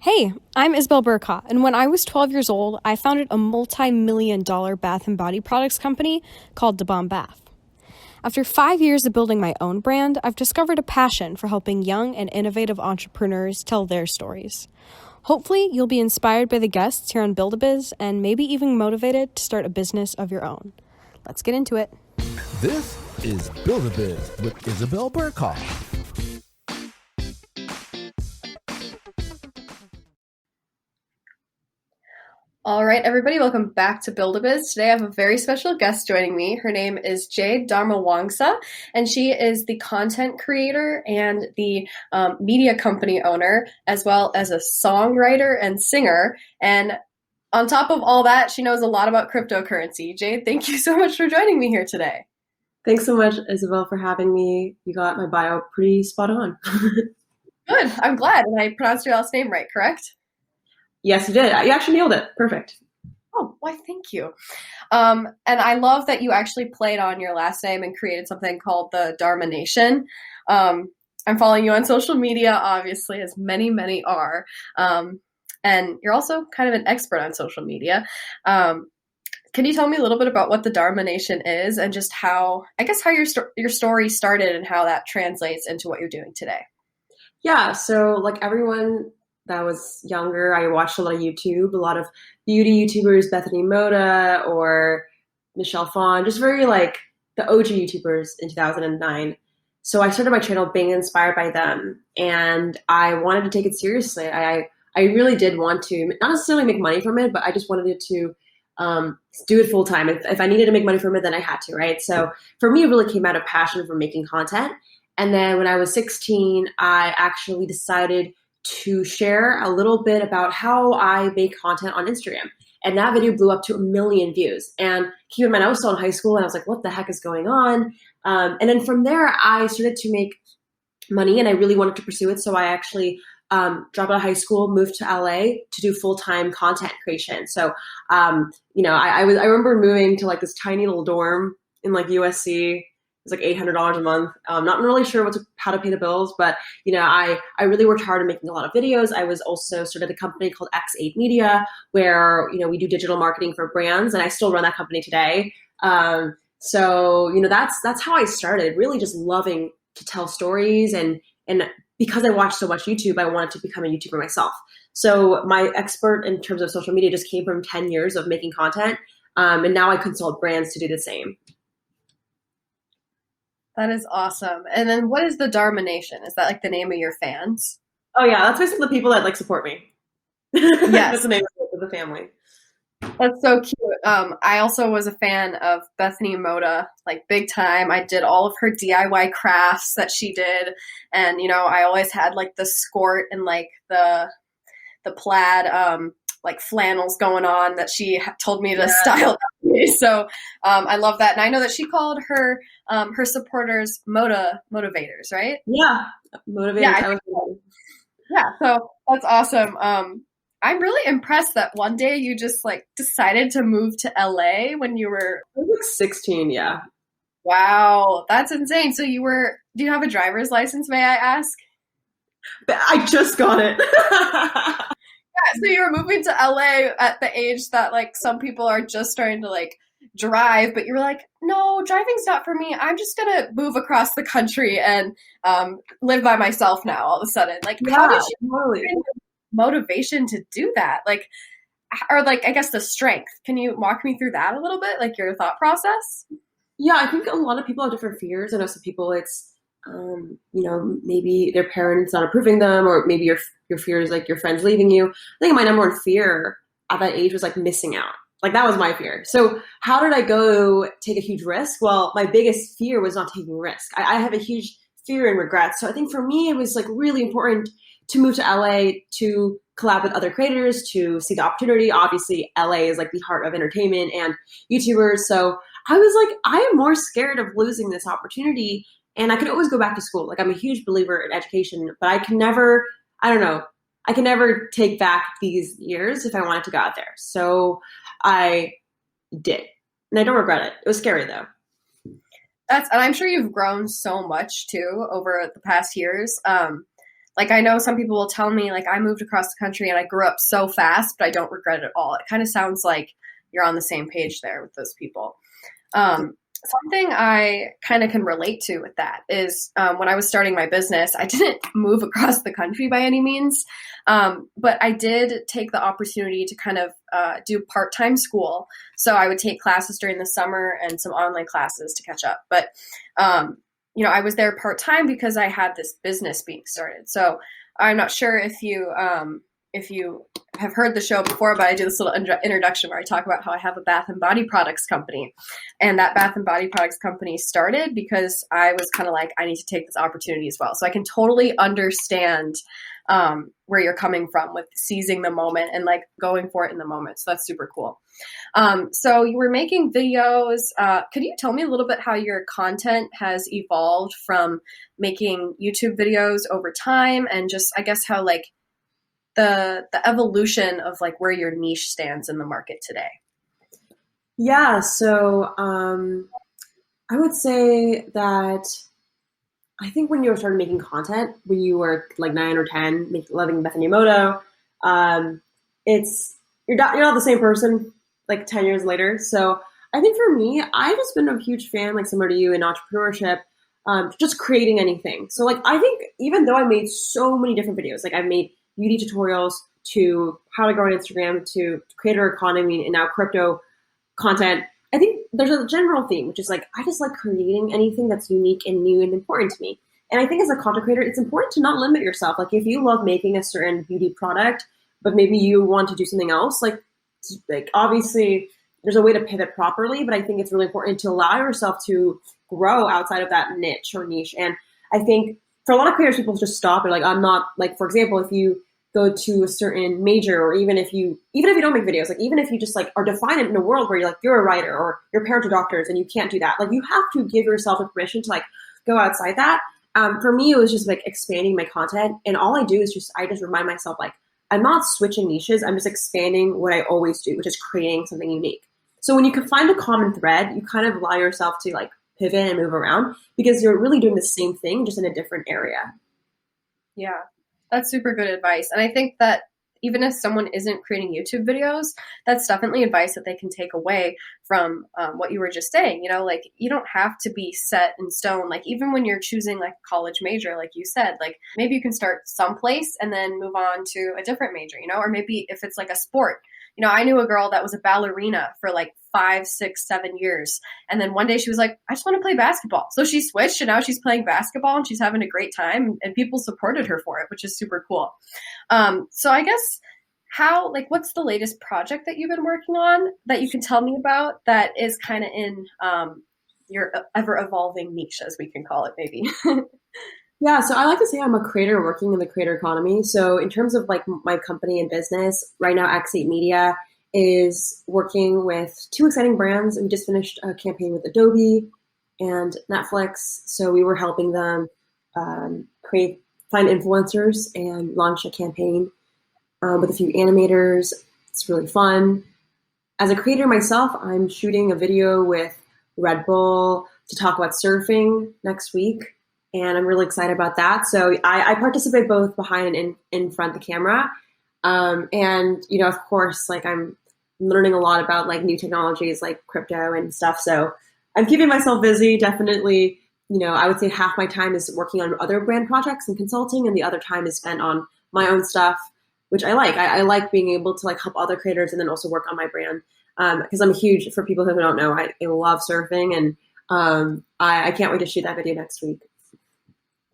Hey, I'm Isabel Bercaw, and when I was 12 years old, I founded a multi-million-dollar bath and body products company called the Bomb Bath. After 5 years of building my own brand, I've discovered a passion for helping young and innovative entrepreneurs tell their stories. Hopefully, you'll be inspired by the guests here on Build-A-Biz and maybe even motivated to start a business of your own. Let's get into it. This is Build-A-Biz with Isabel Bercaw. All right, everybody, welcome back to Build-A-Biz. Today I have a very special guest joining me. Her name is Jade Darmawangsa, and she is the content creator and the media company owner, as well as a songwriter and singer. And on top of all that, she knows a lot about cryptocurrency. Jade, thank you so much for joining me here today. Thanks so much, Isabel, for having me. You got my bio pretty spot on. Good, I'm glad. And I pronounced your last name right, correct? Yes, you did. You actually nailed it. Perfect. Oh, why, thank you. And I love that you actually played on your last name and created something called the Dharma Nation. I'm following you on social media, obviously, as many are. And you're also kind of an expert on social media. Can you tell me a little bit about what the Dharma Nation is and just how your story started and how that translates into what you're doing today? Yeah, so like everyone that was younger, I watched a lot of YouTube, a lot of beauty YouTubers, Bethany Moda or Michelle Phan, just very like the OG YouTubers in 2009. So I started my channel being inspired by them, and I wanted to take it seriously. I really did want to, not necessarily make money from it, but I just wanted it to do it full time. If I needed to make money from it, then I had to, right? So for me, it really came out of passion for making content. And then when I was 16, I actually decided to share a little bit about how I make content on Instagram. And that video blew up to 1 million views. And keep in mind, I was still in high school and I was like, what the heck is going on? And then from there, I started to make money and I really wanted to pursue it. So I actually dropped out of high school, moved to LA to do full-time content creation. So, I remember moving to like this tiny little dorm in like USC. It was like $800 a month. Not really sure how to pay the bills, but I really worked hard at making a lot of videos. I was also started a company called X8 Media, where we do digital marketing for brands, and I still run that company today. So that's how I started. Really, just loving to tell stories, and because I watched so much YouTube, I wanted to become a YouTuber myself. So my expert in terms of social media just came from 10 years of making content, and now I consult brands to do the same. That is awesome. And then what is the Dharma Nation? Is that like the name of your fans? Oh yeah, that's basically the people that like support me. Yes. That's the name of the family. That's so cute. I also was a fan of Bethany Moda, like big time. I did all of her DIY crafts that she did. And, I always had like the skirt and like the plaid, like flannels going on that she told me to style. So I love that. And I know that she called her supporters motivators, right? Yeah. Motivators. Yeah. So that's awesome. I'm really impressed that one day you just like decided to move to LA when you were I was like 16. Yeah. Wow. That's insane. So do you have a driver's license, may I ask? I just got it. Yeah, so you were moving to LA at the age that like some people are just starting to like drive, but you were like, no, driving's not for me. I'm just gonna move across the country and live by myself now all of a sudden. Like, how did you find the motivation to do that? Like, or like, I guess the strength. Can you walk me through that a little bit? Like your thought process? Yeah, I think a lot of people have different fears. I know some people it's maybe their parents not approving them, or maybe your fear is like your friends leaving you. I think my number one fear at that age was like missing out. Like that was my fear. So how did I go take a huge risk? Well, my biggest fear was not taking risk. I have a huge fear and regret. So I think for me, it was like really important to move to LA to collab with other creators, to see the opportunity. Obviously, LA is like the heart of entertainment and YouTubers. So I was like, I am more scared of losing this opportunity. And I can always go back to school. Like I'm a huge believer in education, but I can never take back these years if I wanted to go out there. So I did. And I don't regret it. It was scary though. And I'm sure you've grown so much too over the past years. Like, I know some people will tell me, like, I moved across the country and I grew up so fast, but I don't regret it at all. It kind of sounds like you're on the same page there with those people. Something I kind of can relate to with that is when I was starting my business, I didn't move across the country by any means, but I did take the opportunity to kind of do part-time school. So I would take classes during the summer and some online classes to catch up. But, I was there part-time because I had this business being started. So I'm not sure if you have heard the show before, but I do this little introduction where I talk about how I have a bath and body products company. And that bath and body products company started because I was kind of like, I need to take this opportunity as well. So I can totally understand where you're coming from with seizing the moment and like going for it in the moment. So that's super cool. So you were making videos. Could you tell me a little bit how your content has evolved from making YouTube videos over time, and just, I guess, how like the evolution of like where your niche stands in the market today? Yeah, so I would say that I think when you started making content, when you were like 9 or 10, loving Bethany Moto, you're not the same person like 10 years later. So I think for me, I've just been a huge fan, like similar to you in entrepreneurship, just creating anything. So like I think even though I made so many different videos, like I've made beauty tutorials to how to grow on Instagram to creator economy and now crypto content, I think there's a general theme, which is like, I just like creating anything that's unique and new and important to me. And I think as a content creator, it's important to not limit yourself. Like if you love making a certain beauty product, but maybe you want to do something else, like obviously there's a way to pivot properly, but I think it's really important to allow yourself to grow outside of that niche or niche. And I think for a lot of creators, people just stop. They're like, I'm not, like, for example, if you go to a certain major, or even if you don't make videos, like even if you just like are defined in a world where you're like, you're a writer or your parents are doctors and you can't do that. Like you have to give yourself the permission to like go outside that. For me, it was just like expanding my content. And all I do is I just remind myself, like, I'm not switching niches. I'm just expanding what I always do, which is creating something unique. So when you can find a common thread, you kind of allow yourself to like pivot and move around because you're really doing the same thing, just in a different area. Yeah, that's super good advice. And I think that even if someone isn't creating YouTube videos, that's definitely advice that they can take away from what you were just saying. Like you don't have to be set in stone. Like even when you're choosing like a college major, like you said, like maybe you can start someplace and then move on to a different major, or maybe if it's like a sport. I knew a girl that was a ballerina for like 5, 6, 7 years. And then one day she was like, I just want to play basketball. So she switched and now she's playing basketball and she's having a great time and people supported her for it, which is super cool. So I guess what's the latest project that you've been working on that you can tell me about that is kind of in your ever evolving niche, as we can call it maybe? Yeah, so I like to say I'm a creator working in the creator economy. So in terms of like my company and business, right now X8 Media is working with 2 exciting brands. We just finished a campaign with Adobe and Netflix. So we were helping them find influencers and launch a campaign with a few animators. It's really fun. As a creator myself, I'm shooting a video with Red Bull to talk about surfing next week. And I'm really excited about that. So I participate both behind and in front of the camera. And, of course, like I'm learning a lot about like new technologies like crypto and stuff. So I'm keeping myself busy. Definitely, I would say half my time is working on other brand projects and consulting, and the other time is spent on my own stuff, which I like. I like being able to like help other creators and then also work on my brand. Because I'm huge, for people who don't know, I love surfing, and I can't wait to shoot that video next week.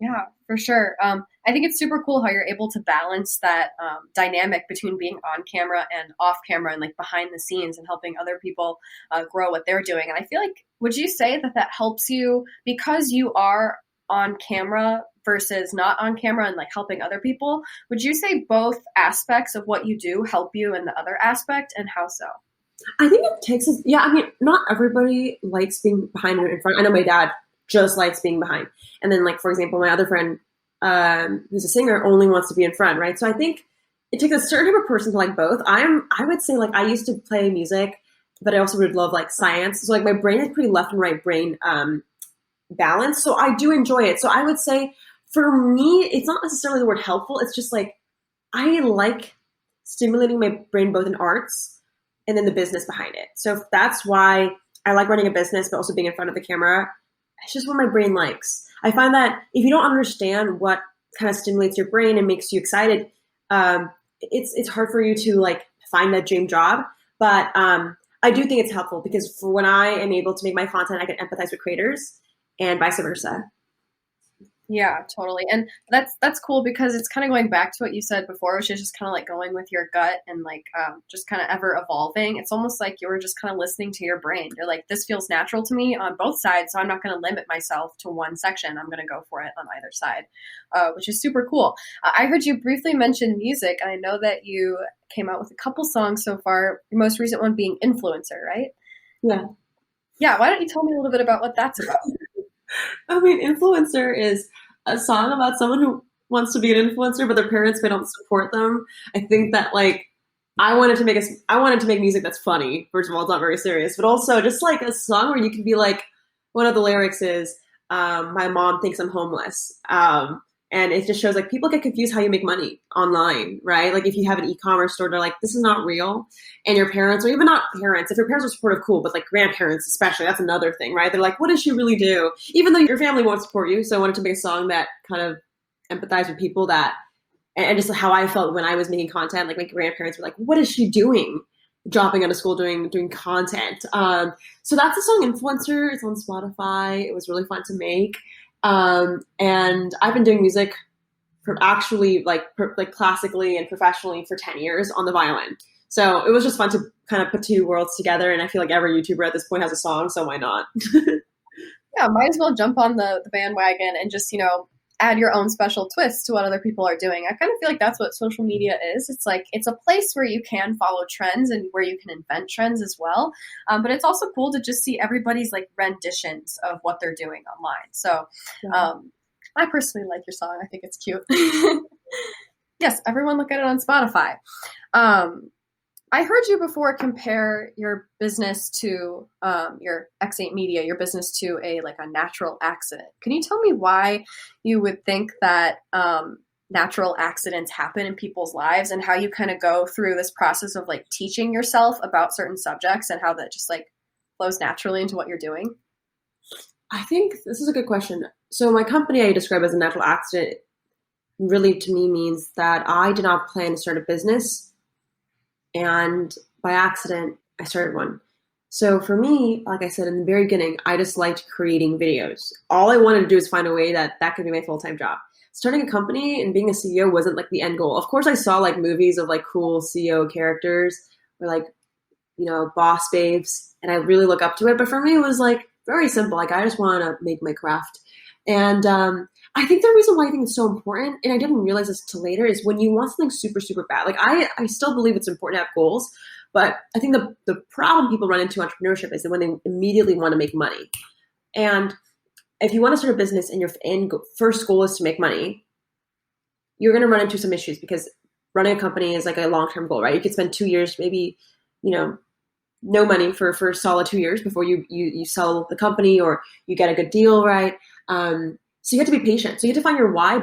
Yeah, for sure. I think it's super cool how you're able to balance that dynamic between being on camera and off camera and like behind the scenes and helping other people grow what they're doing. And I feel like, would you say that helps you because you are on camera versus not on camera and like helping other people? Would you say both aspects of what you do help you in the other aspect, and how so? I think it takes us, not everybody likes being behind or in front. I know my dad just likes being behind. And then, like, for example, my other friend, who's a singer, only wants to be in front, right? So I think it takes a certain type of person to like both. I would say, like, I used to play music, but I also would love, like, science. So, like, my brain is pretty left and right brain balance. So I do enjoy it. So I would say for me, it's not necessarily the word helpful. It's just like, I like stimulating my brain both in arts and then the business behind it. So that's why I like running a business, but also being in front of the camera. It's just what my brain likes. I find that if you don't understand what kind of stimulates your brain and makes you excited, it's hard for you to like find that dream job. But I do think it's helpful because for when I am able to make my content, I can empathize with creators and vice versa. Yeah, totally. And that's cool because it's kind of going back to what you said before, which is just kind of like going with your gut and like just kind of ever evolving. It's almost like you were just kind of listening to your brain. You're like, this feels natural to me on both sides, so I'm not going to limit myself to one section. I'm going to go for it on either side, which is super cool. I heard you briefly mention music, and I know that you came out with a couple songs so far, your most recent one being Influencer, right? Yeah. Yeah, why don't you tell me a little bit about what that's about? I mean, Influencer is a song about someone who wants to be an influencer, but their parents, they don't support them. I think that like I wanted to make music that's funny. First of all, it's not very serious, but also just like a song where you can be like, one of the lyrics is, my mom thinks I'm homeless. And it just shows like people get confused how you make money online, right? Like if you have an e-commerce store, they're like, this is not real. And your parents, or even not parents, if your parents are supportive, cool, but like grandparents especially, that's another thing, right? They're like, what does she really do? Even though your family won't support you. So I wanted to make a song that kind of empathized with people that, and just how I felt when I was making content. Like my grandparents were like, what is she doing? Dropping out of school, doing content. So that's the song Influencer. It's on Spotify. It was really fun to make. And I've been doing music from actually like classically and professionally for 10 years on the violin. So it was just fun to kind of put two worlds together. And I feel like every YouTuber at this point has a song, so why not? Yeah, might as well jump on the bandwagon and just, add your own special twist to what other people are doing. I kind of feel like that's what social media is. It's like, it's a place where you can follow trends and where you can invent trends as well. But it's also cool to just see everybody's like renditions of what they're doing online. So I personally like your song. I think it's cute. Yes, everyone look at it on Spotify. I heard you before compare your business to your X8 Media, your business to a natural accident. Can you tell me why you would think that natural accidents happen in people's lives and how you kind of go through this process of like teaching yourself about certain subjects and how that just like flows naturally into what you're doing? I think this is a good question. So my company I describe as a natural accident really to me means that I did not plan to start a business. And by accident, I started one. So for me, like I said in the very beginning, I just liked creating videos. All I wanted to do is find a way that could be my full-time job. Starting a company and being a CEO wasn't like the end goal. Of course, I saw like movies of like cool CEO characters or like, boss babes, and I really look up to it. But for me, it was like very simple. Like I just want to make my craft. And I think the reason why I think it's so important, and I didn't realize this till later, is when you want something super, super bad. Like I still believe it's important to have goals, but I think the problem people run into entrepreneurship is that when they immediately want to make money. And if you want to start a business and your first goal is to make money, you're going to run into some issues because running a company is like a long-term goal, right? You could spend 2 years, maybe, no money for a solid 2 years before you sell the company or you get a good deal, right? So you have to be patient. So you have to find your why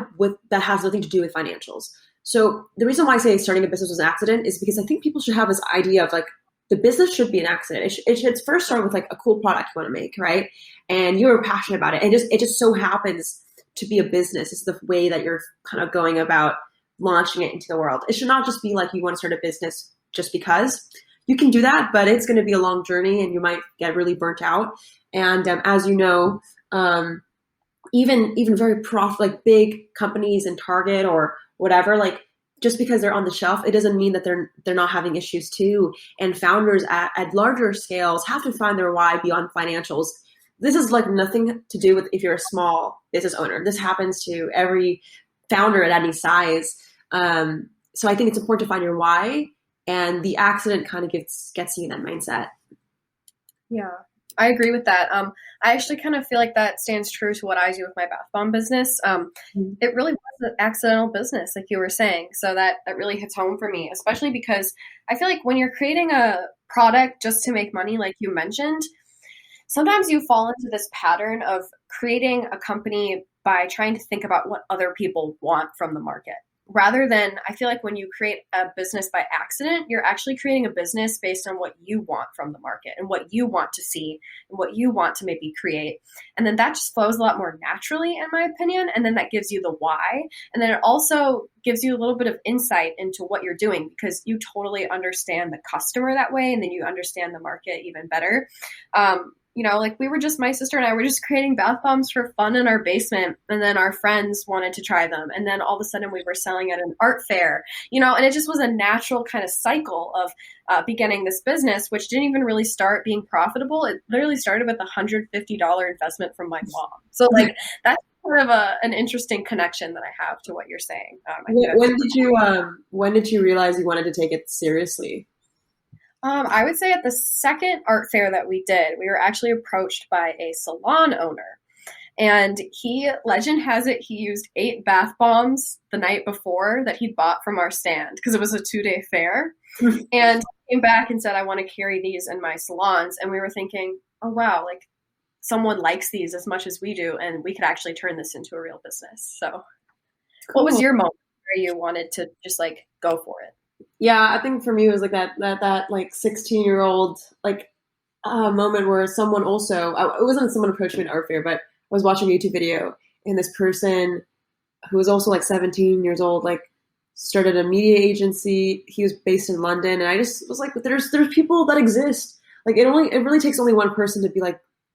that has nothing to do with financials. So the reason why I say starting a business was an accident is because I think people should have this idea of like the business should be an accident. It should first start with like a cool product you want to make, right? And you're passionate about it. And it just so happens to be a business. It's the way that you're kind of going about launching it into the world. It should not just be like you want to start a business just because. You can do that, but it's going to be a long journey and you might get really burnt out. And as you know, even very like big companies in Target or whatever, like just because they're on the shelf, it doesn't mean that they're not having issues too. And founders at larger scales have to find their why beyond financials. This is like nothing to do with if you're a small business owner. This happens to every founder at any size. So I think it's important to find your why, and the accident kind of gets you in that mindset. Yeah. I agree with that. I actually kind of feel like that stands true to what I do with my bath bomb business. It really was an accidental business, like you were saying. So that really hits home for me, especially because I feel like when you're creating a product just to make money, like you mentioned, sometimes you fall into this pattern of creating a company by trying to think about what other people want from the market. Rather than, I feel like when you create a business by accident, you're actually creating a business based on what you want from the market and what you want to see and what you want to maybe create. And then that just flows a lot more naturally, in my opinion. And then that gives you the why. And then it also gives you a little bit of insight into what you're doing, because you totally understand the customer that way. And then you understand the market even better. Like my sister and I were just creating bath bombs for fun in our basement. And then our friends wanted to try them. And then all of a sudden we were selling at an art fair, and it just was a natural kind of cycle of beginning this business, which didn't even really start being profitable. It literally started with a $150 investment from my mom. So that's sort of an interesting connection that I have to what you're saying. When did you realize you wanted to take it seriously? I would say at the second art fair that we did, we were actually approached by a salon owner. And legend has it, he used 8 bath bombs the night before that he'd bought from our stand because it was a 2-day fair. And he came back and said, I want to carry these in my salons. And we were thinking, oh, wow, someone likes these as much as we do, and we could actually turn this into a real business. So What was your moment where you wanted to just go for it? Yeah, I think for me it was that 16-year-old moment where someone also, it wasn't someone approached me at an art fair, but I was watching a YouTube video and this person who was also 17 years old, started a media agency. He was based in London, and I just was there's people that exist. It really takes only one person to be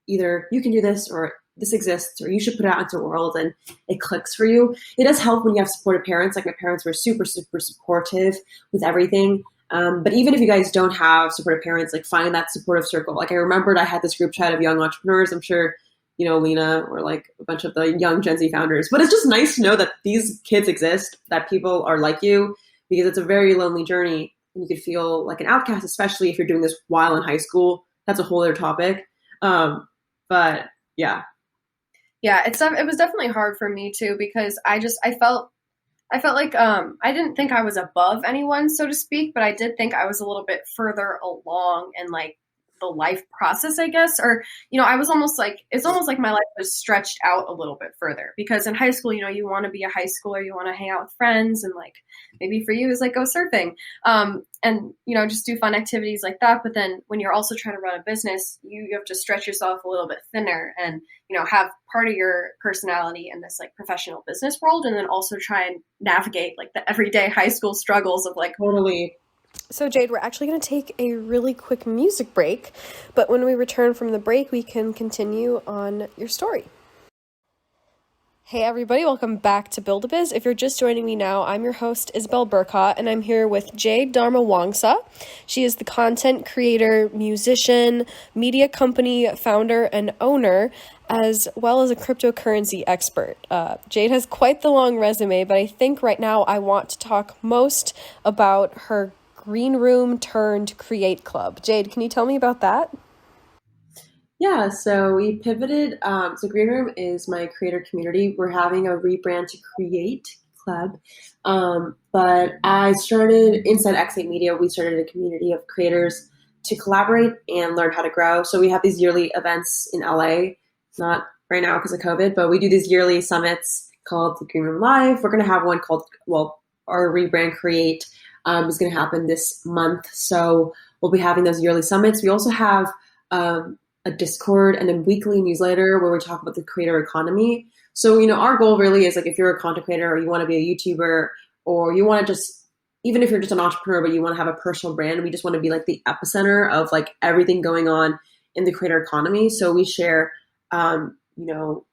either you can do this or this exists, or you should put it out into the world, and it clicks for you. It does help when you have supportive parents. My parents were super, super supportive with everything. But even if you guys don't have supportive parents, find that supportive circle. I remembered I had this group chat of young entrepreneurs. I'm sure, Lena or a bunch of the young Gen Z founders. But it's just nice to know that these kids exist, that people are like you, because it's a very lonely journey. And you could feel like an outcast, especially if you're doing this while in high school. That's a whole other topic. But yeah. Yeah, it was definitely hard for me too, because I felt like I didn't think I was above anyone, so to speak, but I did think I was a little bit further along in the life process, I guess. Or, I was it's almost like my life was stretched out a little bit further, because in high school, you want to be a high schooler, you want to hang out with friends, and maybe for you is go surfing, and, just do fun activities like that. But then when you're also trying to run a business, you have to stretch yourself a little bit thinner and, have part of your personality in this professional business world, and then also try and navigate the everyday high school struggles of Totally. So Jade, we're actually going to take a really quick music break, but when we return from the break, we can continue on your story. Hey everybody, welcome back to Build-A-Biz. If you're just joining me now, I'm your host, Isabel Bercaw, and I'm here with Jade Darmawangsa. She is the content creator, musician, media company founder, and owner, as well as a cryptocurrency expert. Jade has quite the long resume, but I think right now I want to talk most about her Green Room turned Create Club. Jade, can you tell me about that? Yeah, so we pivoted. So Green Room is my creator community. We're having a rebrand to Create Club. But I started inside X8 Media. We started a community of creators to collaborate and learn how to grow. So we have these yearly events in LA, not right now because of COVID, but we do these yearly summits called the Green Room Live. We're going to have one called, our rebrand Create is going to happen this month. So we'll be having those yearly summits. We also have a Discord and a weekly newsletter where we talk about the creator economy. So, our goal really is if you're a content creator or you want to be a YouTuber, or you want to just, even if you're just an entrepreneur, but you want to have a personal brand, we just want to be the epicenter of everything going on in the creator economy. So we share,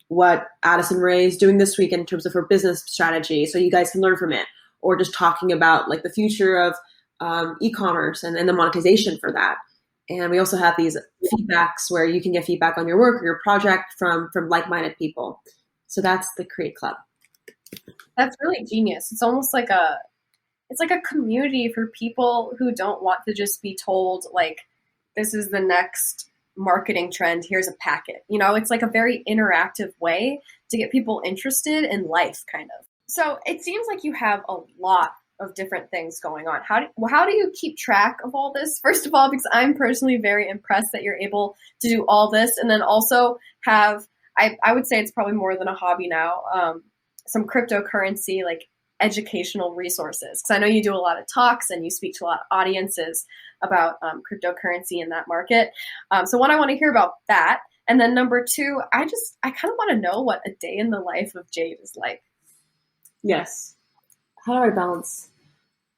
what Addison Rae is doing this week in terms of her business strategy. So you guys can learn from it, or just talking about the future of e-commerce and the monetization for that. And we also have these feedbacks where you can get feedback on your work or your project from like-minded people. So that's the Create Club. That's really genius. It's almost it's like a community for people who don't want to just be told this is the next marketing trend. Here's a packet. It's a very interactive way to get people interested in life, kind of. So it seems like you have a lot of different things going on. How do you keep track of all this? First of all, because I'm personally very impressed that you're able to do all this, and then also have, I would say it's probably more than a hobby now. Some cryptocurrency, like educational resources. Because I know you do a lot of talks and you speak to a lot of audiences about cryptocurrency in that market. So one, I want to hear about that. And then number two, I kind of want to know what a day in the life of Jade is like. Yes. How do I balance?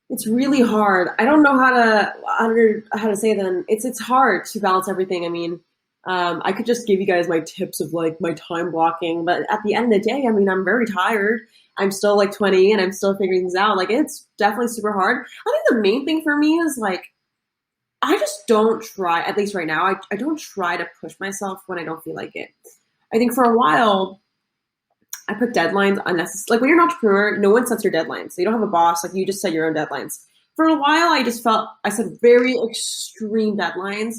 It's really hard. I don't know how to say it then. It's hard to balance everything. I mean, I could just give you guys my tips of like my time blocking, but at the end of the day, I mean, I'm very tired. I'm still like 20 and I'm still figuring things out. Like, it's definitely super hard. I think the main thing for me is like, I just don't try, at least right now, I don't try to push myself when I don't feel like it. I think for a while, I put deadlines unnecessary. Like when you're an entrepreneur, no one sets your deadlines. So you don't have a boss. Like you just set your own deadlines. For a while, I just felt I set very extreme deadlines.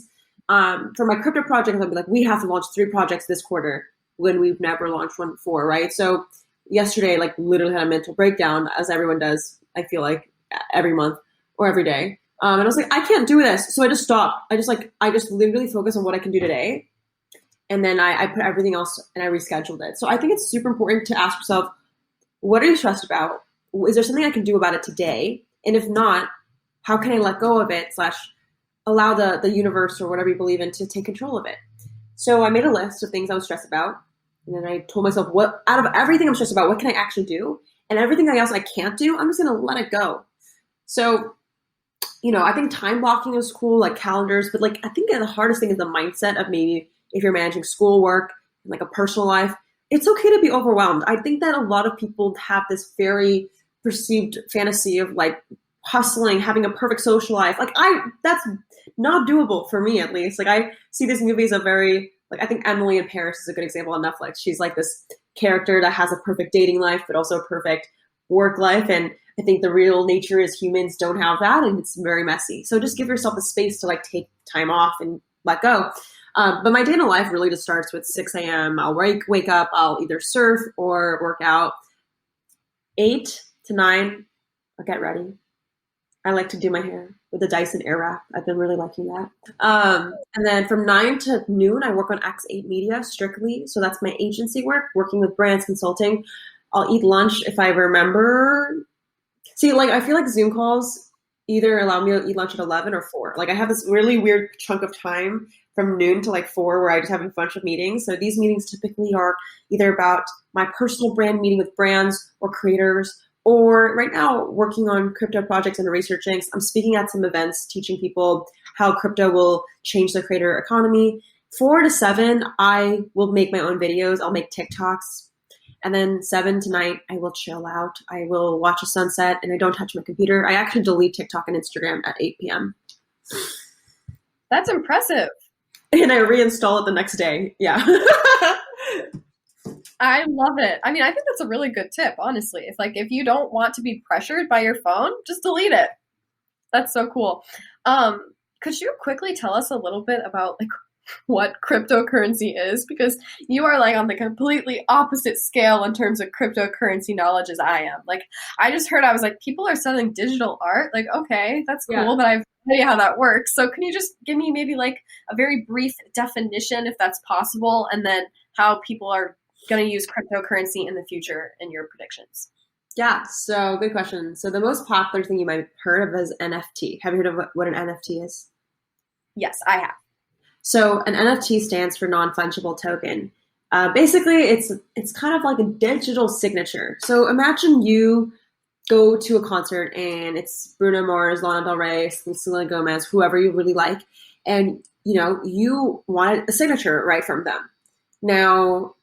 For my crypto project, I'd be like, we have to launch 3 projects this quarter when we've never launched one before, right? So yesterday, like literally had a mental breakdown, as everyone does, I feel like every month or every day. And I was like, I can't do this. So I just stopped. I just literally focus on what I can do today. And then I put everything else and I rescheduled it. So I think it's super important to ask yourself, what are you stressed about? Is there something I can do about it today? And if not, how can I let go of it / allow the universe or whatever you believe in to take control of it? So I made a list of things I was stressed about. And then I told myself, what out of everything I'm stressed about, what can I actually do? And everything else I can't do, I'm just going to let it go. So, I think time blocking is cool, like calendars. But like, I think the hardest thing is the mindset of maybe if you're managing schoolwork and like a personal life, it's okay to be overwhelmed. I think that a lot of people have this very perceived fantasy of like hustling, having a perfect social life. Like that's not doable for me, at least. Like I see these movies of I think Emily in Paris is a good example on Netflix. She's like this character that has a perfect dating life, but also a perfect work life. And I think the real nature is humans don't have that, and it's very messy. So just give yourself the space to like take time off and let go. But my day in life really just starts with 6 a.m. I'll wake up, I'll either surf or work out. 8 to 9, I'll get ready. I like to do my hair with the Dyson Airwrap. I've been really liking that. And then from 9 to noon, I work on X8 Media strictly. So that's my agency work, working with brands, consulting. I'll eat lunch if I remember. See, like I feel like Zoom calls either allow me to eat lunch at 11 or 4. Like I have this really weird chunk of time from noon to like 4 where I just have a bunch of meetings. So these meetings typically are either about my personal brand, meeting with brands or creators, or right now working on crypto projects and researching. I'm speaking at some events, teaching people how crypto will change the creator economy. 4 to 7, I will make my own videos. I'll make TikToks. And then 7 to 9, I will chill out. I will watch a sunset and I don't touch my computer. I actually delete TikTok and Instagram at 8 p.m. That's impressive. And I reinstall it the next day. Yeah. I love it. I mean, I think that's a really good tip, honestly. If you don't want to be pressured by your phone, just delete it. That's so cool. Could you quickly tell us a little bit about like what cryptocurrency is? Because you are like on the completely opposite scale in terms of cryptocurrency knowledge as I am. Like I just heard, I was like, people are selling digital art. Like, okay, that's cool, Yeah. but I have no idea how that works. So can you just give me maybe like a very brief definition, if that's possible, and then how people are going to use cryptocurrency in the future in your predictions? Yeah, so good question. So the most popular thing you might have heard of is NFT. Have you heard of what an NFT is? Yes, I have. So an NFT stands for non-fungible token. Basically, it's kind of like a digital signature. So imagine you go to a concert and it's Bruno Mars, Lana Del Rey, Selena Gomez, whoever you really like, and you wanted a signature right from them. Now,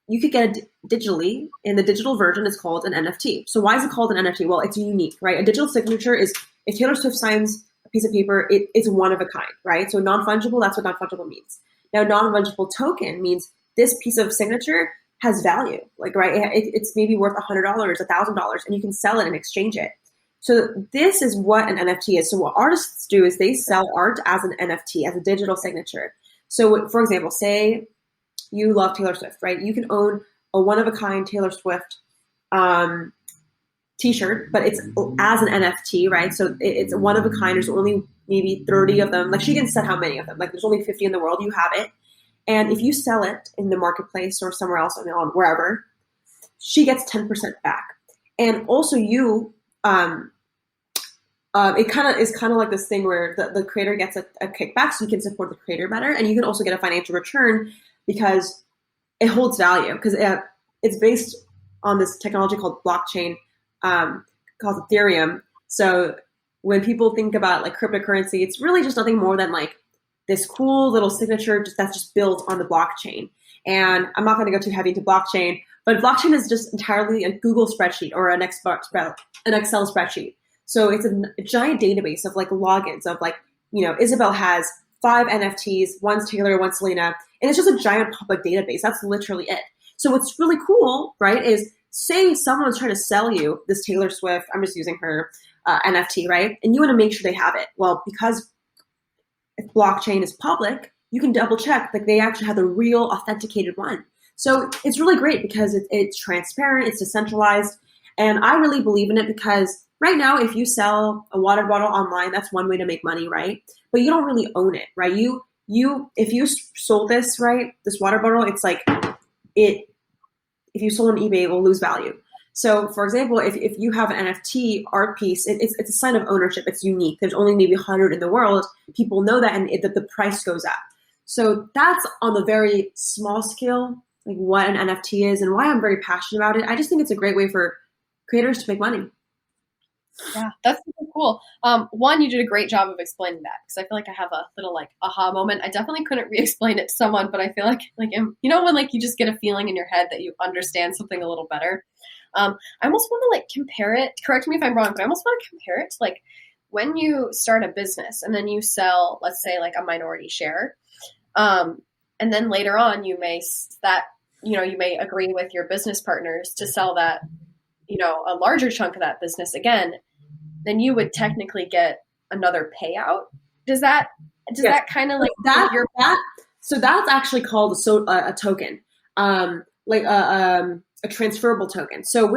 you could get it digitally, and the digital version is called an NFT. So why is it called an NFT? Well, it's unique, right? A digital signature is, if Taylor Swift signs a piece of paper, it's one of a kind, right? So non-fungible, that's what non-fungible means. Now, non-fungible token means this piece of signature has value, like, right? It's maybe worth $100, $1,000, and you can sell it and exchange it. So this is what an NFT is. So what artists do is they sell art as an NFT, as a digital signature. So for example, say you love Taylor Swift, right? You can own a one-of-a-kind Taylor Swift t-shirt, but it's as an NFT, right? So it's one of a kind. There's only maybe 30 of them. Like she can set how many of them. Like there's only 50 in the world. You have it. And if you sell it in the marketplace or somewhere else, on wherever, she gets 10% back. And also you, it is kind of like this thing where the creator gets a kickback, so you can support the creator better, and you can also get a financial return because it holds value, because it's based on this technology called blockchain, called Ethereum. So when people think about like cryptocurrency, it's really just nothing more than like this cool little signature that's just built on the blockchain. And I'm not going to go too heavy into blockchain, but blockchain is just entirely a Google spreadsheet or an Excel spreadsheet. So it's a giant database of like logins of like, Isabel has 5 NFTs, one's Taylor, one's Selena, and it's just a giant public database. That's literally it. So what's really cool, right, is say someone's trying to sell you this Taylor Swift, I'm just using her NFT, right? And you want to make sure they have it. Well, because if blockchain is public, you can double check that they actually have the real authenticated one. So it's really great because it's transparent, it's decentralized, and I really believe in it because right now, if you sell a water bottle online, that's one way to make money, right? But you don't really own it, right? If you sold this, right, this water bottle, it's like if you sold on eBay, it will lose value. So, for example, if you have an NFT art piece, it's a sign of ownership. It's unique. There's only maybe 100 in the world. People know that, and that the price goes up. So that's on the very small scale, like what an NFT is and why I'm very passionate about it. I just think it's a great way for creators to make money. Yeah, that's super cool. One, you did a great job of explaining that, because I feel like I have a little like aha moment. I definitely couldn't re-explain it to someone, but I feel like when like you just get a feeling in your head that you understand something a little better. I almost want to like compare it. Correct me if I'm wrong, but I almost want to compare it to like when you start a business and then you sell, let's say, like a minority share, and then later on you may agree with your business partners to sell that, a larger chunk of that business again. Then you would technically get another payout. Does that kind of like that? So that's actually called a token, a transferable token. So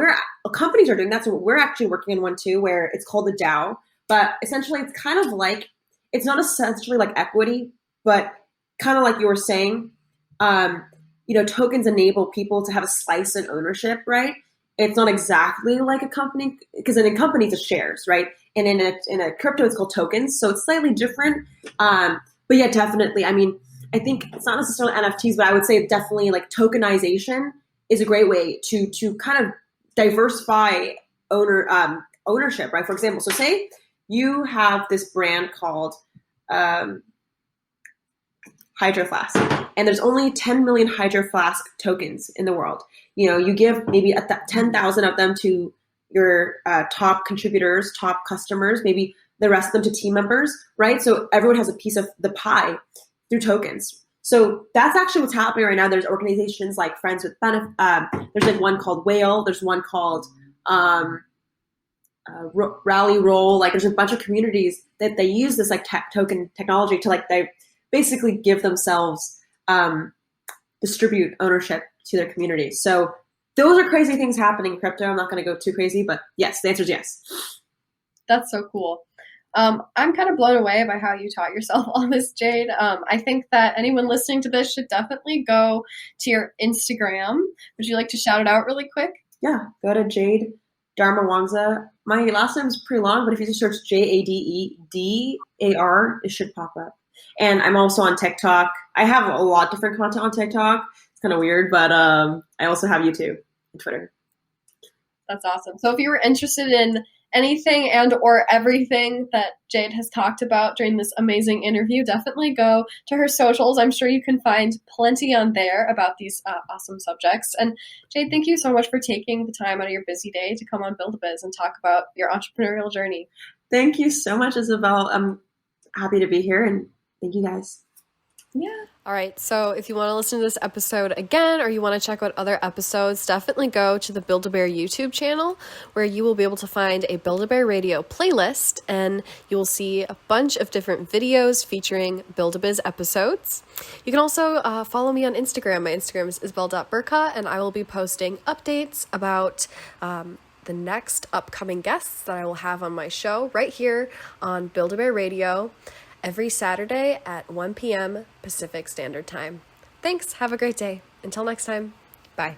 companies are doing that. So we're actually working on one too, where it's called the DAO. But essentially, it's kind of like, it's not essentially like equity, but kind of like you were saying, tokens enable people to have a slice in ownership, right? It's not exactly like a company, because in a company it's shares, right? And in a crypto it's called tokens, so it's slightly different. But yeah, definitely. I mean, I think it's not necessarily NFTs, but I would say definitely like tokenization is a great way to kind of diversify ownership, right? For example, so say you have this brand called Hydro Flask, and there's only 10 million Hydro Flask tokens in the world. You give maybe 10,000 of them to your top contributors, top customers, maybe the rest of them to team members, right? So everyone has a piece of the pie through tokens. So that's actually what's happening right now. There's organizations like Friends with Benefit. There's like one called Whale. There's one called Rally Roll. Like there's a bunch of communities that they use this like token technology to like they basically give themselves distribute ownership to their community. So those are crazy things happening in crypto. I'm not going to go too crazy, but yes, the answer is yes. That's so cool. I'm kind of blown away by how you taught yourself all this, Jade. I think that anyone listening to this should definitely go to your Instagram. Would you like to shout it out really quick? Yeah, go to Jade Darmawangsa. My last name is pretty long, but if you just search JADEDAR, it should pop up. And I'm also on TikTok. I have a lot of different content on TikTok. It's kind of weird, but I also have YouTube and Twitter. That's awesome. So if you were interested in anything and or everything that Jade has talked about during this amazing interview, definitely go to her socials. I'm sure you can find plenty on there about these awesome subjects. And Jade, thank you so much for taking the time out of your busy day to come on Build-A-Biz and talk about your entrepreneurial journey. Thank you so much, Isabel. I'm happy to be here, and thank you guys. Yeah. All right, so if you want to listen to this episode again or you want to check out other episodes, definitely go to the Build-A-Bear YouTube channel where you will be able to find a Build-A-Bear Radio playlist, and you will see a bunch of different videos featuring Build-A-Biz episodes. You can also follow me on Instagram. My Instagram is isabel.bercaw, and I will be posting updates about the next upcoming guests that I will have on my show right here on Build-A-Bear Radio every Saturday at 1 p.m. Pacific Standard Time. Thanks. Have a great day. Until next time. Bye.